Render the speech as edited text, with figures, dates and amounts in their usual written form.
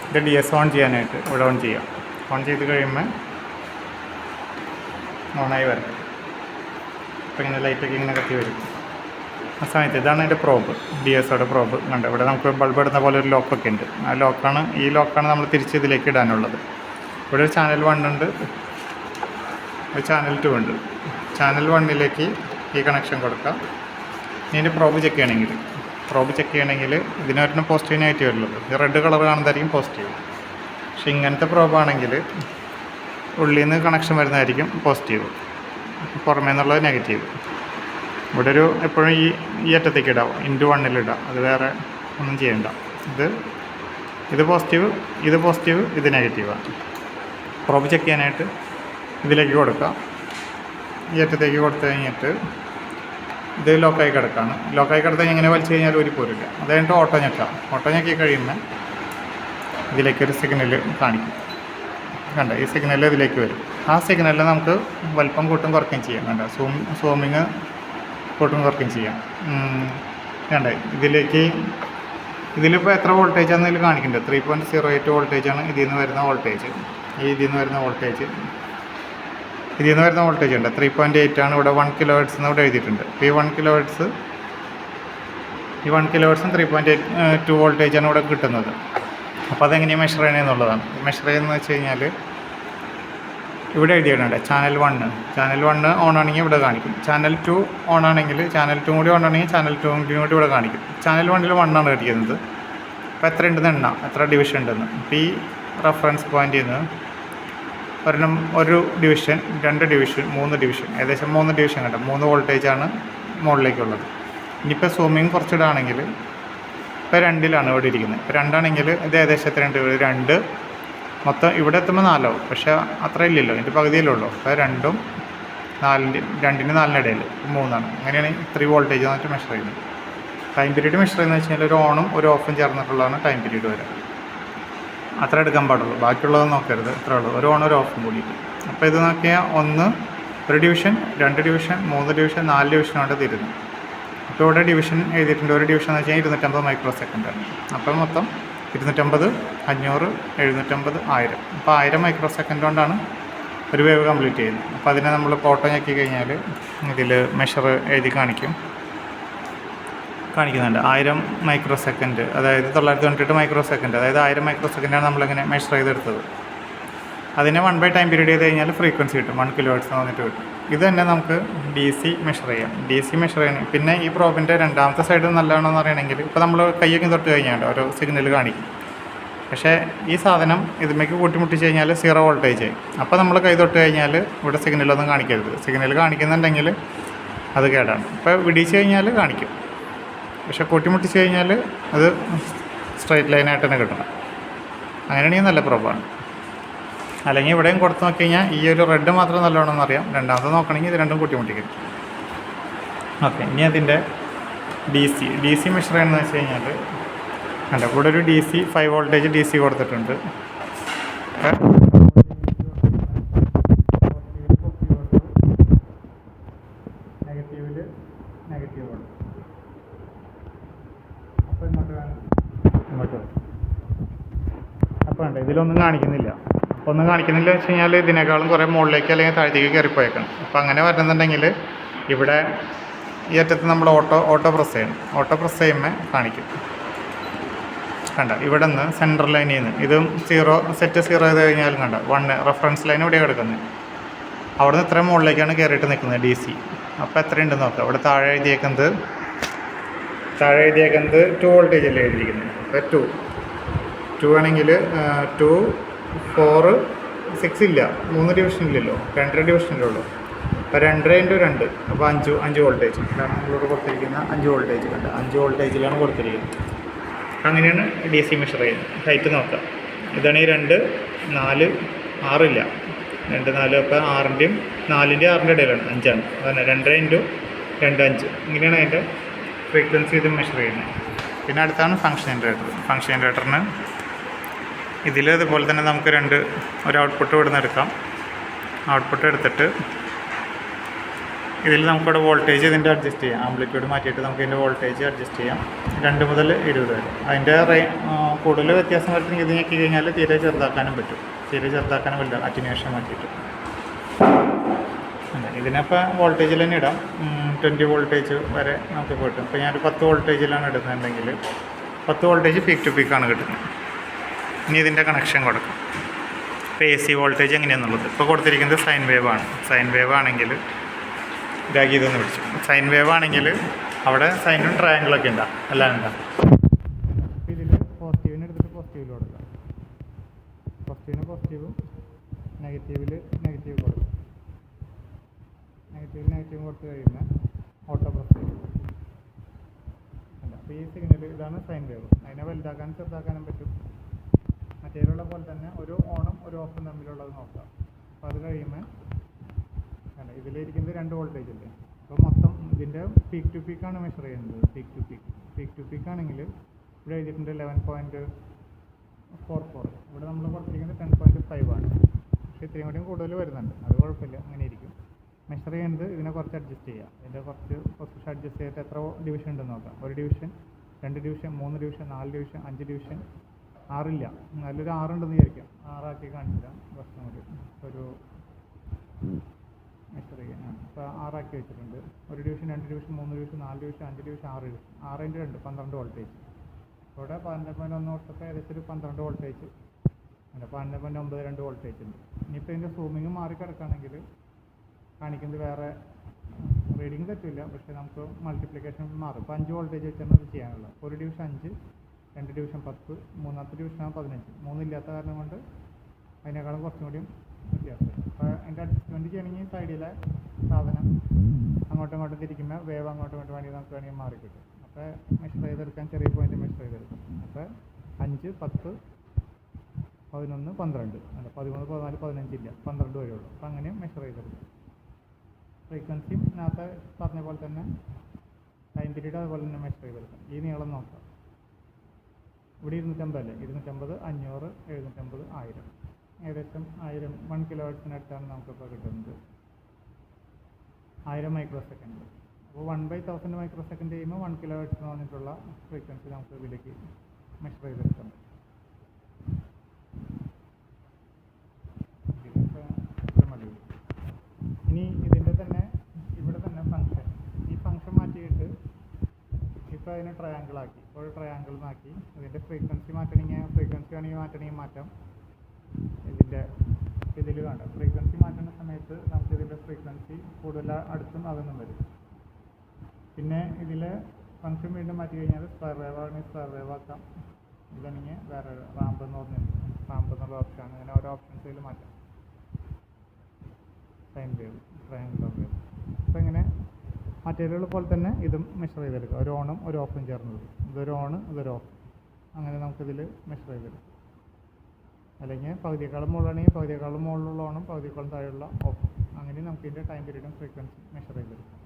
ഇത് DS on ചെയ്യാനായിട്ട് ഇവിടെ ഓൺ ചെയ്യാം. ഓൺ ചെയ്ത് കഴിയുമ്പോൾ ഓണായി വരണം. അപ്പോൾ ഇങ്ങനെ ലൈറ്റൊക്കെ ഇങ്ങനെ കത്തി വരും. ആ സമയത്ത് ഇതാണ് അതിൻ്റെ പ്രോബ്, DSOയുടെ പ്രോബ്. കണ്ട് ഇവിടെ നമുക്ക് ബൾബ് ഇടുന്ന പോലെ ഒരു ലോക്കൊക്കെ ഉണ്ട്. ആ ലോക്കാണ്, ഈ ലോക്കാണ് നമ്മൾ തിരിച്ച് ഇതിലേക്ക് ഇടാനുള്ളത്. ഇവിടെ ഒരു ചാനൽ 1 ഉണ്ട്, ഒരു ചാനൽ 2 ഉണ്ട്. ചാനൽ 1ലേക്ക് ഈ കണക്ഷൻ കൊടുക്കാം. ഇതിൻ്റെ പ്രോബ് ചെക്ക് ചെയ്യണമെങ്കിൽ ഇതിനൊരെണ്ണം പോസിറ്റീവ് നെഗറ്റീവ് ഉള്ളത്. ഇത് റെഡ് കളർ കാണുന്നതായിരിക്കും പോസിറ്റീവ്. പക്ഷേ ഇങ്ങനത്തെ പ്രോബാണെങ്കിൽ ഉള്ളിൽ നിന്ന് കണക്ഷൻ വരുന്നതായിരിക്കും പോസിറ്റീവ്, പുറമേ നിന്നുള്ളത് നെഗറ്റീവ്. ഇവിടെ ഒരു എപ്പോഴും ഈ അറ്റത്തേക്ക് ഇടാം, ഇൻറ്റു 1 അത് വേറെ ഒന്നും ചെയ്യണ്ട. ഇത് പോസിറ്റീവ്, ഇത് നെഗറ്റീവാണ്. പ്രോബ് ചെക്ക് ചെയ്യാനായിട്ട് ഇതിലേക്ക് കൊടുക്കാം. ഈ അറ്റത്തേക്ക് കൊടുത്തു കഴിഞ്ഞിട്ട് ഇത് ലോക്കായി കിടക്കുകയാണ്. ലോക്കായി കിടത്താൻ എങ്ങനെ വലിച്ചു കഴിഞ്ഞാൽ ഒരു പോരില്ല. അത് കഴിഞ്ഞിട്ട് ഓട്ടോ ഞെക്കി കഴിയുമ്പോൾ ഇതിലേക്കൊരു സിഗ്നൽ കാണിക്കും. കണ്ട ഈ സിഗ്നൽ ഇതിലേക്ക് വരും. ആ സിഗ്നലിൽ നമുക്ക് വലിപ്പം കൂട്ടും കുറയ്ക്കുകയും ചെയ്യാം. കണ്ട സൂമിങ് കൂട്ടും കുറയ്ക്കുകയും ചെയ്യാം. കണ്ട ഇതിലിപ്പോൾ എത്ര വോൾട്ടേജാണെന്ന് ഇതിൽ കാണിക്കുന്നുണ്ട്. 3.08 വോൾട്ടേജാണ് ഇതിൽ നിന്ന് വരുന്ന വോൾട്ടേജ്. ഇതിൽ നിന്ന് വരുന്ന വോൾട്ടേജ് ഉണ്ട് 3.8 ആണ്. ഇവിടെ 1 kHz എന്ന് ഇവിടെ എഴുതിയിട്ടുണ്ട്. ഈ 1 kHz 3.2 വോൾട്ടേജാണ് ഇവിടെ കിട്ടുന്നത്. അപ്പോൾ അതെങ്ങനെയാണ് മെഷർ ചെയ്യണമെന്നുള്ളതാണ്. മെഷർ ചെയ്യുന്നതെന്ന് വെച്ച് കഴിഞ്ഞാൽ ഇവിടെ എഴുതിയിട്ടുണ്ട് ചാനൽ 1 ഓൺ ആണെങ്കിൽ ഇവിടെ കാണിക്കും. ചാനൽ 2 ഓൺ ആണെങ്കിൽ ചാനൽ 2 കൂടി ഓൺ ആണെങ്കിൽ ചാനൽ 2 കൂടി ഇവിടെ കാണിക്കും. ചാനൽ 1ൽ 1 ആണ് കിട്ടിയത്. അപ്പോൾ എത്ര ഉണ്ടെന്ന് എണ്ണ, എത്ര ഡിവിഷൻ ഉണ്ടെന്ന്. അപ്പോൾ ഈ റെഫറൻസ് പോയിന്റിൽ നിന്ന് ഒരു ഡിവിഷൻ, 2 ഡിവിഷൻ, 3 ഡിവിഷൻ, ഏകദേശം 3 ഡിവിഷൻ കണ്ട 3 വോൾട്ടേജാണ് മുകളിലേക്കുള്ളത്. ഇനിയിപ്പോൾ സൂമിങ് കുറച്ചിടാണെങ്കിൽ ഇപ്പോൾ 2ലാണ് ഇവിടെ ഇരിക്കുന്നത്. ഇപ്പോൾ 2 ആണെങ്കിൽ ഇത് ഏകദേശം എത്ര ഉണ്ട്? 2 മൊത്തം ഇവിടെ എത്തുമ്പോൾ 4 ആവും. പക്ഷേ അത്ര ഇല്ലല്ലോ, ഇതിൻ്റെ പകുതിയിലുള്ളൂ. അപ്പോൾ 2നും 4നും ഇടയിൽ 3 ആണ്. അങ്ങനെയാണ് 3 വോൾട്ടേജ് എന്നിട്ട് മെഷർ ചെയ്യുന്നത്. ടൈം പീരീഡ് മെഷർ ചെയ്യുന്നത് വെച്ച് കഴിഞ്ഞാൽ ഒരു ഓണും ഒരു ഓഫും ചേർന്നിട്ടുള്ളതാണ് ടൈം പീരീഡ് വരെ. അത്ര എടുക്കാൻ പാടുള്ളൂ, ബാക്കിയുള്ളത് നോക്കരുത്. ഇത്രേ ഉള്ളൂ, ഒരു ഓൺ ഒരു ഓഫും കൂടിയിട്ട്. അപ്പോൾ ഇത് നോക്കിയാൽ 1 ഡിവിഷൻ, 2 ഡിവിഷൻ, 3 ഡിവിഷൻ, 4 ഡിവിഷനായിട്ട് തീരുന്നു. അപ്പോൾ ഇവിടെ ഡിവിഷൻ എഴുതിയിട്ടുണ്ട്. ഒരു ഡിവിഷൻ എന്ന് വെച്ച് കഴിഞ്ഞാൽ 250 മൈക്രോ സെക്കൻഡാണ്. അപ്പോൾ മൊത്തം 250, 500, 750, 1000. അപ്പോൾ 1000 മൈക്രോ സെക്കൻഡ് കൊണ്ടാണ് ഒരു വേവ് കംപ്ലീറ്റ് ചെയ്യുന്നത്. അപ്പോൾ അതിനെ നമ്മൾ ഫോട്ടോ ഞെക്കി കഴിഞ്ഞാൽ ഇതിൽ മെഷർ എഴുതി കാണിക്കുന്നുണ്ട്. 1000 മൈക്രോ സെക്കൻഡ്, അതായത് 998 മൈക്രോ സെക്കൻഡ്, അതായത് 1000 മൈക്രോ സെക്കൻഡാണ് നമ്മളിങ്ങനെ മെഷർ ചെയ്തെടുത്തത്. അതിനെ 1/, ടൈം പീരീഡ് ചെയ്ത് കഴിഞ്ഞാൽ ഫ്രീക്വൻസി കിട്ടും, 1 kHz വന്നിട്ട് കിട്ടും. ഇത് തന്നെ നമുക്ക് DC മെഷർ ചെയ്യാം. DC മെഷർ ചെയ്യണം. പിന്നെ ഈ പ്രോബിൻ്റെ രണ്ടാമത്തെ സൈഡ് നല്ലതാണെന്ന് അറിയണമെങ്കിൽ ഇപ്പോൾ നമ്മൾ കൈയൊക്കെ തൊട്ട് കഴിഞ്ഞാൽ ഒരു സിഗ്നൽ കാണിക്കും. പക്ഷേ ഈ സാധനം ഇതിലേക്ക് കൂട്ടിമുട്ടിച്ച് കഴിഞ്ഞാൽ 0 വോൾട്ടേജ് ആയി. അപ്പോൾ നമ്മൾ കൈ തൊട്ട് കഴിഞ്ഞാൽ ഇവിടെ സിഗ്നലൊന്നും കാണിക്കരുത്. സിഗ്നൽ കാണിക്കുന്നുണ്ടെങ്കിൽ അത് കേടാണ്. ഇപ്പോൾ വിടിച്ച് കഴിഞ്ഞാൽ കാണിക്കും, പക്ഷെ കൂട്ടിമുട്ടിച്ച് കഴിഞ്ഞാൽ അത് സ്ട്രൈറ്റ് ലൈനായിട്ട് തന്നെ കിട്ടണം. അങ്ങനെയാണെങ്കിൽ നല്ല പ്രോബാണ്. അല്ലെങ്കിൽ ഇവിടെയും കൊടുത്ത് നോക്കി കഴിഞ്ഞാൽ ഈ ഒരു റെഡ് മാത്രം നല്ലോണമെന്ന് അറിയാം. രണ്ടാമത്തെ നോക്കണമെങ്കിൽ ഇത് രണ്ടും കൂട്ടിമുട്ടിക്കും. ഓക്കെ, ഇനി അതിൻ്റെ DC മെഷർ ചെയ്യുന്നതെന്ന് വെച്ച് കഴിഞ്ഞാൽ അല്ല, ഇവിടെ ഒരു DC 5 വോൾട്ടേജ് DC കൊടുത്തിട്ടുണ്ട്. നെഗറ്റീവ് കൊടുക്കും. അപ്പോൾ ഇങ്ങോട്ട് അപ്പോൾ ഉണ്ട്, ഇതിലൊന്നും കാണിക്കുന്നില്ല. അപ്പോൾ ഒന്നും കാണിക്കുന്നില്ല വെച്ച് കഴിഞ്ഞാൽ ഇതിനേക്കാളും കുറേ മുകളിലേക്ക് അല്ലെങ്കിൽ താഴത്തേക്ക് കയറിപ്പോയേക്കണം. അപ്പോൾ അങ്ങനെ വരുന്നുണ്ടെങ്കിൽ ഇവിടെ ഈ അറ്റത്ത് നമ്മൾ ഓട്ടോ പ്രസ് ചെയ്യണം. ഓട്ടോ പ്രസ് ചെയ്യുമ്പോൾ കാണിക്കും. കണ്ട ഇവിടെ നിന്ന് സെൻറ്റർ ലൈനിൽ നിന്ന് ഇതും 0 ചെയ്ത് കഴിഞ്ഞാലും കണ്ട 1 റെഫറൻസ് ലൈൻ ഇവിടെ കിടക്കുന്നത്. അവിടെ നിന്ന് ഇത്രയും മുകളിലേക്കാണ് കയറിയിട്ട് നിൽക്കുന്നത് DC. അപ്പോൾ എത്രയുണ്ടെന്ന് നോക്കാം. ഇവിടെ താഴെ എഴുതിയേക്കുന്നത് 2 വോൾട്ടേജ് അല്ലേ എഴുതിയിരിക്കുന്നത്. അപ്പോൾ 2 ആണെങ്കിൽ 2, 4, 6 ഇല്ല, 3 ഡിവിഷൻ ഇല്ലല്ലോ, 2 ഡിവിഷനിലുള്ളൂ. അപ്പോൾ 2 × 2 അപ്പോൾ 5 വോൾട്ടേജ്. ഇതാണ് നമ്മളിവിടെ കൊടുത്തിരിക്കുന്ന 5 വോൾട്ടേജ്. കണ്ട 5 വോൾട്ടേജിലാണ് കൊടുത്തിരിക്കുന്നത്. അങ്ങനെയാണ് DC മെഷർ ചെയ്യുന്നത്. ഹൈറ്റ് നോക്കാം. ഇതാണ് ഈ 2, 4, 6 ഇല്ല, 2, 4 അപ്പോൾ 6ൻ്റെയും 4ൻ്റെയും 6ൻ്റെ ഇടയിലാണ്, 5ആണ്. അതന്നെ 2 × 2, 5. ഇങ്ങനെയാണ് അതിൻ്റെ ഫ്രീക്വൻസി ഇത് മെഷർ ചെയ്യുന്നത്. പിന്നെ അടുത്താണ് ഫംഗ്ഷൻ ജനറേറ്ററിന് ഇതിൽ ഇതുപോലെ തന്നെ നമുക്ക് ഒരു ഔട്ട്പുട്ട് ഇവിടുന്ന് എടുക്കാം. ഔട്ട്പുട്ട് എടുത്തിട്ട് ഇതിൽ നമുക്കിവിടെ വോൾട്ടേജ് ഇതിൻ്റെ അഡ്ജസ്റ്റ് ചെയ്യാം. ആംപ്ലിറ്റ്യൂഡ് മാറ്റിയിട്ട് നമുക്ക് ഇതിൻ്റെ വോൾട്ടേജ് അഡ്ജസ്റ്റ് ചെയ്യാം. 2 മുതൽ 20 വരെ. അതിൻ്റെ കൂടുതൽ വ്യത്യാസം വരുത്തുന്ന ഇത് ഞെക്കി കഴിഞ്ഞാൽ തീരെ ചെറുതാക്കാനും പറ്റും, തീരെ ചെറുതാക്കാനും വലുത് അറ്റിനേഷൻ മാറ്റിയിട്ട്. ഇതിനപ്പോൾ വോൾട്ടേജിൽ തന്നെ ഇടാം, 20 വോൾട്ടേജ് വരെ നമുക്ക് കിട്ടും. ഇപ്പോൾ ഞാനൊരു 10 വോൾട്ടേജിലാണ് ഇടുന്നുണ്ടെങ്കിൽ 10 വോൾട്ടേജ് പീക്ക് ടു പീക്കാണ് കിട്ടുന്നത്. ഇനി ഇതിൻ്റെ കണക്ഷൻ കൊടുക്കാം. ഇപ്പോൾ AC വോൾട്ടേജ് എങ്ങനെയാണെന്നുള്ളത് ഇപ്പോൾ കൊടുത്തിരിക്കുന്നത് സൈൻ വേവ് ആണ്. സൈൻ വേവ് ആണെങ്കിൽ ഇതാക്കി ഇതൊന്ന് പിടിച്ചു. സൈൻ വേവ് ആണെങ്കിൽ അവിടെ സൈനും ട്രയാങ്കിളൊക്കെ ഉണ്ടാകും, എല്ലാം ഉണ്ടാകും. അപ്പോൾ ഇതിൽ പോസിറ്റീവിന് എടുത്തിട്ട് പോസിറ്റീവിൽ കൊടുക്കാം, പോസിറ്റീവിന് പോസിറ്റീവും നെഗറ്റീവിൽ നെഗറ്റീവ് കൊടുക്കാം. നെഗറ്റീവ് കൊടുത്ത് കഴിയുമ്പോൾ ഓട്ടോ പ്രസ് ചെയ്യും. അല്ല, അപ്പോൾ ഈ സിഗ്നൽ ഇതാണ് സൈൻ വേവ്. അതിനെ വലുതാക്കാനും ചെറുതാക്കാനും പറ്റും. മറ്റേതിലുള്ള പോലെ തന്നെ ഒരു ഓണും ഒരു ഓഫും തമ്മിലുള്ളത് നോക്കാം. അപ്പോൾ അത് കഴിയുമ്പോൾ അല്ല, ഇതിലിരിക്കുന്നത് 2 വോൾട്ടേജ് അല്ലേ. അപ്പോൾ മൊത്തം ഇതിൻ്റെ പീക്ക് ടു പീക്കാണ് മെഷർ ചെയ്യുന്നത്. പീക്ക് ടു പീക്ക് ആണെങ്കിൽ ഇവിടെ എഴുതിയിട്ടുണ്ട് 11.44. ഇവിടെ നമ്മൾ കൊടുത്തിരിക്കുന്നത് 10.5 ആണ്. പക്ഷേ ഇത്രയും കൂടിയും കൂടുതൽ വരുന്നുണ്ട്, അത് കുഴപ്പമില്ല, അങ്ങനെ ഇരിക്കും. മെഷർ ചെയ്യുന്നത് ഇതിനെ കുറച്ച് അഡ്ജസ്റ്റ് ചെയ്യാം. ഇതിൻ്റെ കുറച്ച് പൊസിഷൻ അഡ്ജസ്റ്റ് ചെയ്തിട്ട് എത്ര ഡിവിഷൻ ഉണ്ടെന്ന് നോക്കാം. 1 division, 2 division, 3 division, 4 division, 5 division, 6 ഇല്ല, നല്ലൊരു 6 ഉണ്ടെന്ന് വിചാരിക്കാം. 6 ആക്കി കാണിച്ചില്ല, കുറച്ചും കൂടി ഒരു മെഷർ ചെയ്യാൻ. ഇപ്പോൾ 6 ആക്കി വെച്ചിട്ടുണ്ട്. 1 division, 2 division, 3 division, 4 division, 5 division, 6 division. 6×2 12 voltage. ഇവിടെ 12.1 കൊടുത്തപ്പോൾ ഏകദേശം ഒരു 12 വോൾട്ടേജ് അല്ല, 12.92 വോൾട്ടേജ് ഉണ്ട്. ഇനിയിപ്പോൾ ഇതിൻ്റെ സൂമിങ് മാറി കിടക്കുകയാണെങ്കിൽ കാണിക്കുന്നത് വേറെ റീഡിങ് തെറ്റില്ല, പക്ഷേ നമുക്ക് മൾട്ടിപ്ലിക്കേഷൻ മാറും. ഇപ്പോൾ 5 വോൾട്ടേജ് വെച്ചാണ് അത് ചെയ്യാനുള്ളത്. 1 ഡിവിഷൻ 5, 2 ഡിവിഷൻ 10, മൂന്നാമത്തെ ഡിവിഷനാണ് 15. 3 ഇല്ലാത്ത കാരണം കൊണ്ട് അതിനേക്കാളും കുറച്ചും കൂടിയും വ്യത്യാസം. അപ്പോൾ അതിൻ്റെ അഡ്ജസ്റ്റ്മെൻറ്റ് ചെയ്യണമെങ്കിൽ സൈഡിലെ സാധനം അങ്ങോട്ടും ഇങ്ങോട്ടും തിരിക്കുമ്പോൾ വേവ് അങ്ങോട്ടും ഇങ്ങോട്ടും വേണമെങ്കിൽ നമുക്ക് വേണമെങ്കിൽ മാറി കിട്ടും. അപ്പോൾ മെഷർ ചെയ്തെടുക്കാൻ ചെറിയ പോയിന്റ് മെഷർ ചെയ്തെടുക്കും. അപ്പോൾ 5, 10, 11, 12 അല്ല, 13, 14, 15 ഇല്ല, 12 വരെയുള്ളൂ. അപ്പോൾ അങ്ങനെയും മെഷർ ചെയ്തെടുക്കും. ഫ്രീക്വൻസിയും ഇതിനകത്ത് പറഞ്ഞ പോലെ തന്നെ ടൈം പീരീഡ് അതുപോലെ തന്നെ മെഷർ ചെയ്തെടുക്കാം. ഈ നീളം നോക്കാം. ഇവിടെ 250 അല്ലേ, 250, 500, 750, 1000, ഏകദേശം 1000 1 കിലോ ഹെർട്സിനടുത്താണ് നമുക്കിപ്പോൾ കിട്ടുന്നത്. 1000 മൈക്രോ സെക്കൻഡ്. അപ്പോൾ 1/1000 മൈക്രോ സെക്കൻഡ് ചെയ്യുമ്പോൾ 1 കിലോ ഹെർട്സ് എന്ന് പറഞ്ഞിട്ടുള്ള ഫ്രീക്വൻസി നമുക്ക് ഇതിലേക്ക് മെഷർ ചെയ്തെടുക്കാൻ പറ്റും. ഇനി ഇതിൻ്റെ തന്നെ ഇവിടെ തന്നെ ഫംഗ്ഷൻ, ഈ ഫംഗ്ഷൻ മാറ്റിയിട്ട് ഇപ്പോൾ അതിനെ ട്രയാങ്കിളാക്കി. ഇപ്പോൾ ട്രയാങ്കിൾ ആക്കി ഇതിൻ്റെ ഫ്രീക്വൻസി മാറ്റണമെങ്കിൽ മാറ്റാം. ഇതിൽ വേണ്ട ഫ്രീക്വൻസി മാറ്റുന്ന സമയത്ത് നമുക്ക് ഇതിൻ്റെ ഫ്രീക്വൻസി കൂടുതൽ അടുത്തും അകന്നും വരും. പിന്നെ ഇതിൽ ഫംഗ്ഷൻ വീണ്ടും മാറ്റി കഴിഞ്ഞാൽ സ്ക്വയർ വേവ് ആണെങ്കിൽ സ്ക്വയർ വേവ് ആക്കാം. ഇതാണെങ്കിൽ വേറെ റാമ്പ് എന്ന് പറഞ്ഞിട്ടുണ്ട്, റാമ്പ് എന്നുള്ള ഓപ്ഷനാണ്. അങ്ങനെ ഓരോ ഓപ്ഷൻസിൽ മാറ്റാം. Sine wave, triangular wave. അപ്പോൾ ഇങ്ങനെ മറ്റേതിലുള്ള പോലെ തന്നെ ഇതും മെഷർ ചെയ്തെടുക്കുക. ഒരു ഓണും ഒരു ഓഫും ചേർന്നത്. ഇതൊരു ഓണ്, ഇതൊരു ഓഫ്. അങ്ങനെ നമുക്കിതിൽ മെഷർ ചെയ്തെടുക്കാം. അല്ലെങ്കിൽ പകുതിയേക്കാളും മുകളിലാണെങ്കിൽ പകുതിയേക്കാളും മുകളിലുള്ള ഓണും പകുതിയേക്കാളും താഴെയുള്ള ഓഫും. അങ്ങനെ നമുക്ക് ഇതിൻ്റെ ടൈം പീരീഡും ഫ്രീക്വൻസി മെഷർ ചെയ്തെടുക്കാം.